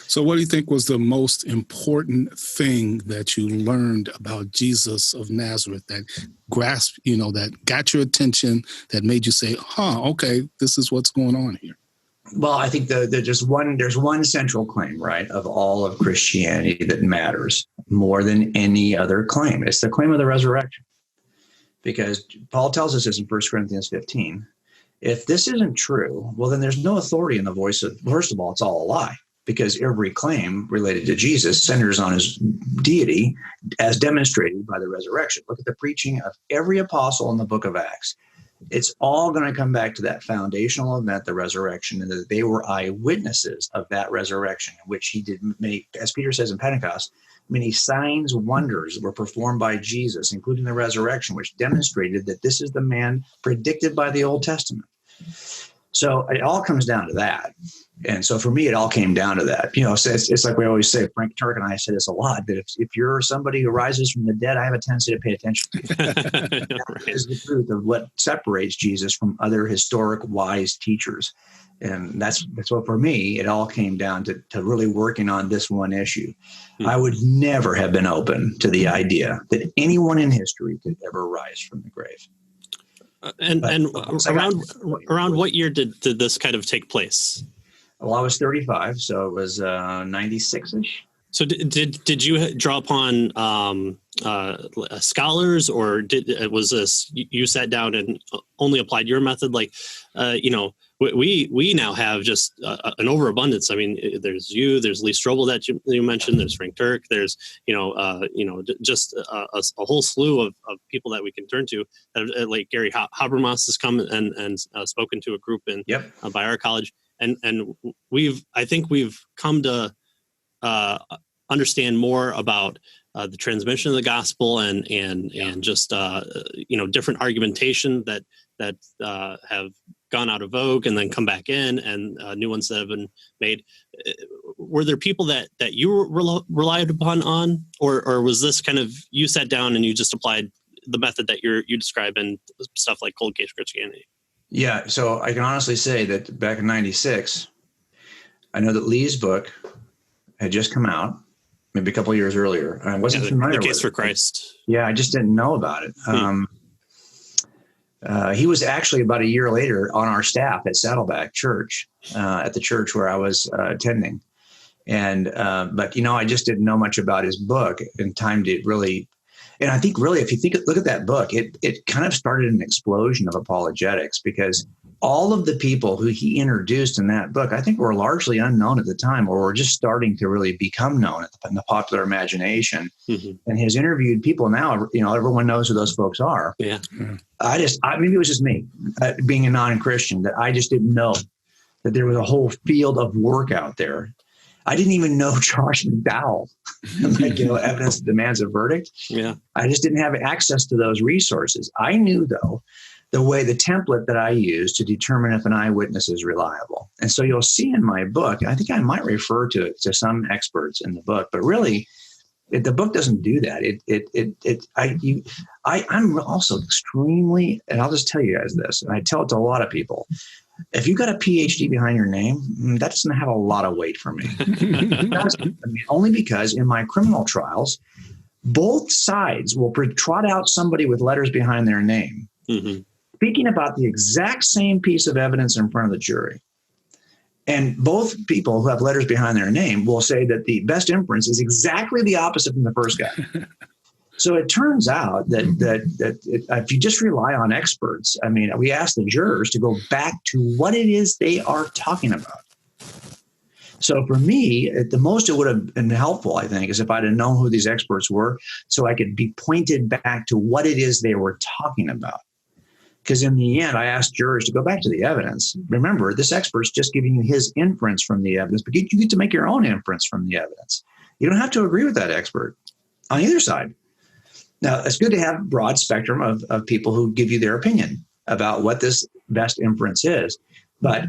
So what do you think was the most important thing that you learned about Jesus of Nazareth that grasped, that got your attention, that made you say, okay, this is what's going on here? Well, I think there's one central claim, right, of all of Christianity that matters more than any other claim. It's the claim of the resurrection. Because Paul tells us this in 1 Corinthians 15. If this isn't true, well, then there's no authority in the voice of, first of all, it's all a lie. Because every claim related to Jesus centers on his deity as demonstrated by the resurrection. Look at the preaching of every apostle in the book of Acts. It's all going to come back to that foundational event, the resurrection, and that they were eyewitnesses of that resurrection, which he did make, as Peter says in Pentecost, many signs, wonders were performed by Jesus, including the resurrection, which demonstrated that this is the man predicted by the Old Testament. So it all comes down to that. And so for me, it all came down to that. It's like we always say, Frank Turk and I say this a lot, that if you're somebody who rises from the dead, I have a tendency to pay attention. That is the truth of what separates Jesus from other historic wise teachers. And that's what, for me, it all came down to really working on this one issue. I would never have been open to the idea that anyone in history could ever rise from the grave. And around what year did this kind of take place? Well, I was 35, so it was 96-ish. So did you draw upon scholars, or was this you sat down and only applied your method? Like, we now have just an overabundance. I mean, there's there's Lee Strobel that you mentioned, there's Frank Turk, there's just a whole slew of people that we can turn to. Like Gary Habermas has come and spoken to a group by our college. And I think we've come to understand more about the transmission of the gospel and just different argumentation that have gone out of vogue and then come back in, and new ones that have been made. Were there people that you relied upon on, or was this kind of you sat down and you just applied the method that you describe in stuff like cold case Christianity? Yeah, so I can honestly say that back in 96, I know that Lee's book had just come out, maybe a couple of years earlier. I wasn't familiar with it. The Case for Christ. Yeah, I just didn't know about it. He was actually about a year later on our staff at Saddleback Church, at the church where I was attending. But I just didn't know much about his book in time to really. And I think really, if you look at that book, it kind of started an explosion of apologetics, because all of the people who he introduced in that book, I think, were largely unknown at the time, or were just starting to really become known in the popular imagination. Mm-hmm. And his interviewed people now, everyone knows who those folks are. Yeah. Maybe it was just me being a non-Christian, that I just didn't know that there was a whole field of work out there. I didn't even know Josh McDowell, evidence that demands a verdict. Yeah. I just didn't have access to those resources. I knew, though, the template that I use to determine if an eyewitness is reliable. And so you'll see in my book, I think I might refer to it to some experts in the book, but really the book doesn't do that. I'm also extremely, and I'll just tell you guys this, and I tell it to a lot of people. If you got a PhD behind your name, that doesn't have a lot of weight for me. Only because in my criminal trials, both sides will trot out somebody with letters behind their name, speaking about the exact same piece of evidence in front of the jury. And both people who have letters behind their name will say that the best inference is exactly the opposite from the first guy. So it turns out that if you just rely on experts, we ask the jurors to go back to what it is they are talking about. So for me, the most it would have been helpful, I think, is if I'd have known who these experts were, so I could be pointed back to what it is they were talking about. Because in the end, I asked jurors to go back to the evidence. Remember, this expert's just giving you his inference from the evidence, but you get to make your own inference from the evidence. You don't have to agree with that expert on either side. Now, it's good to have a broad spectrum of people who give you their opinion about what this best inference is. But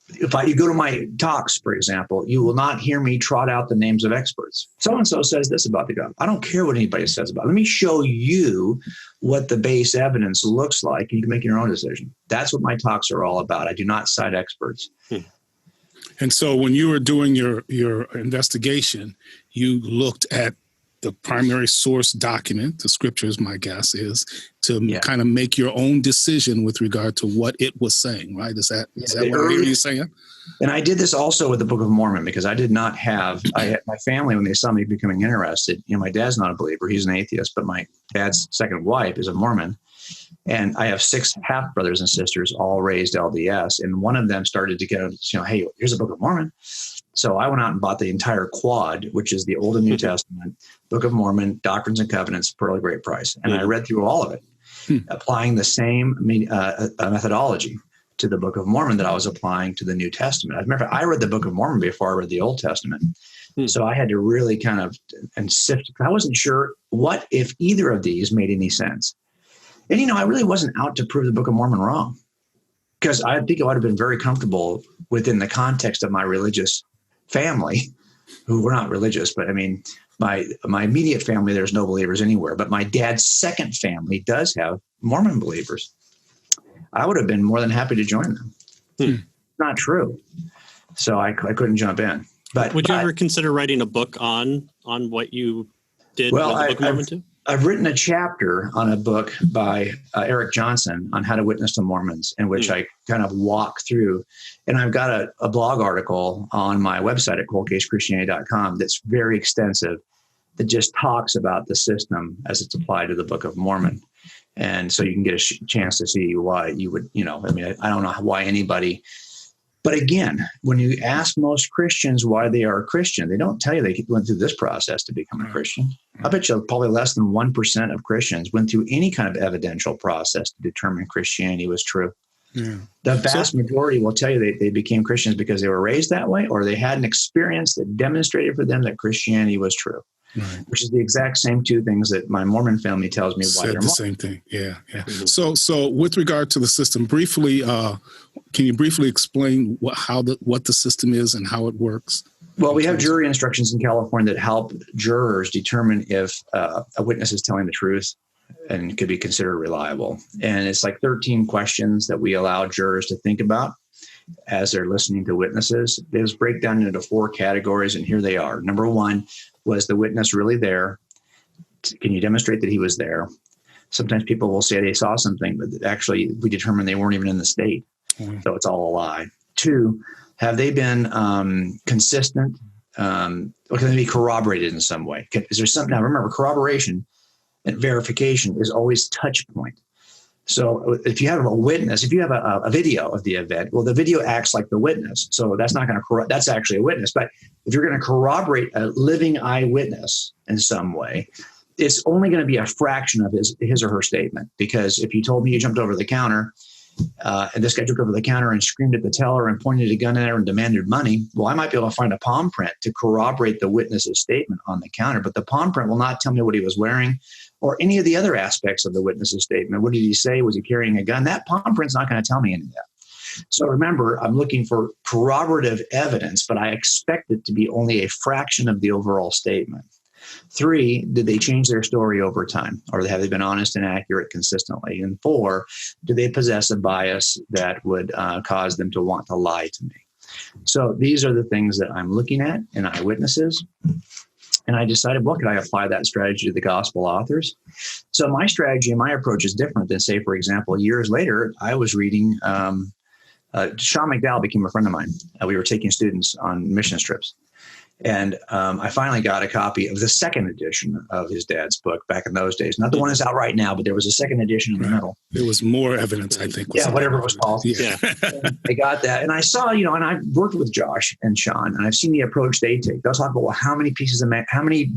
if you go to my talks, for example, you will not hear me trot out the names of experts. So-and-so says this about the God. I don't care what anybody says about it. Let me show you what the base evidence looks like, and you can make your own decision. That's what my talks are all about. I do not cite experts. And so when you were doing your investigation, you looked at the primary source document, the scriptures, my guess is, to kind of make your own decision with regard to what it was saying, right? Is that what I hear you saying? And I did this also with the Book of Mormon, because I did not have, I had my family, when they saw me becoming interested, my dad's not a believer, he's an atheist, but my dad's second wife is a Mormon. And I have 6 half brothers and sisters, all raised LDS. And one of them started to go, hey, here's a Book of Mormon. So I went out and bought the entire quad, which is the Old and New Testament, Book of Mormon, Doctrines and Covenants, for a great price. And I read through all of it, applying the same methodology to the Book of Mormon that I was applying to the New Testament. As a matter of fact, I read the Book of Mormon before I read the Old Testament. So I had to really kind of sift. I wasn't sure what if either of these made any sense. And, I really wasn't out to prove the Book of Mormon wrong, because I think I would have been very comfortable within the context of my religious family, who were not religious, but I mean, my immediate family, there's no believers anywhere, but my dad's second family does have Mormon believers. I would have been more than happy to join them. Not true. So I couldn't jump in. But would you ever consider writing a book on what you did with the Book of Mormon too? I've written a chapter on a book by Eric Johnson on how to witness to Mormons, in which I kind of walk through. And I've got a blog article on my website at coldcasechristianity.com that's very extensive, that just talks about the system as it's applied to the Book of Mormon. And so you can get a chance to see why you would, I don't know why anybody. But again, when you ask most Christians why they are a Christian, they don't tell you they went through this process to become a Christian. I bet you probably less than 1% of Christians went through any kind of evidential process to determine Christianity was true. Yeah. The vast majority will tell you they became Christians because they were raised that way, or they had an experience that demonstrated for them that Christianity was true. Right. Which is the exact same 2 things that my Mormon family tells me why they're Mormon. Same thing. Yeah. Mm-hmm. So with regard to the system, briefly, can you briefly explain what the system is and how it works? Well, we have jury instructions in California that help jurors determine if a witness is telling the truth and could be considered reliable. And it's like 13 questions that we allow jurors to think about as they're listening to witnesses. They just break down into 4 categories, and here they are. Number 1, was the witness really there? Can you demonstrate that he was there? Sometimes people will say they saw something, but actually we determined they weren't even in the state. So it's all a lie. 2, have they been consistent? Or can they be corroborated in some way? Is there something? Now remember, corroboration and verification is always touch point. So if you have a witness, if you have a video of the event, well, the video acts like the witness. So that's not going to that's actually a witness. But if you're going to corroborate a living eyewitness in some way, it's only going to be a fraction of his or her statement. Because if you told me you jumped over the counter and this guy jumped over the counter and screamed at the teller and pointed a gun at her and demanded money, well, I might be able to find a palm print to corroborate the witness's statement on the counter. But the palm print will not tell me what he was wearing or any of the other aspects of the witness's statement. What did he say? Was he carrying a gun? That palm print's not going to tell me any of that. So remember, I'm looking for corroborative evidence, but I expect it to be only a fraction of the overall statement. 3, did they change their story over time? Or have they been honest and accurate consistently? And 4, do they possess a bias that would cause them to want to lie to me? So these are the things that I'm looking at in eyewitnesses. And I decided, well, could I apply that strategy to the gospel authors? So my strategy and my approach is different than, say, for example, years later, I was reading, Sean McDowell became a friend of mine. We were taking students on mission trips. And I finally got a copy of the second edition of his dad's book back in those days. Not the one that's out right now, but there was a second edition in the middle. There was more evidence, I think. Yeah, whatever it was called. Yeah. I got that. And I saw, and I've worked with Josh and Sean, and I've seen the approach they take. They'll talk about, well, how many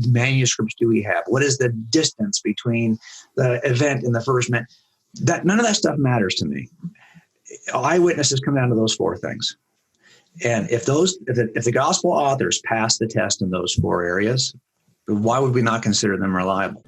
manuscripts do we have? What is the distance between the event and the first man? None of that stuff matters to me. Eyewitnesses come down to those 4 things. And if the gospel authors pass the test in those 4 areas, why would we not consider them reliable?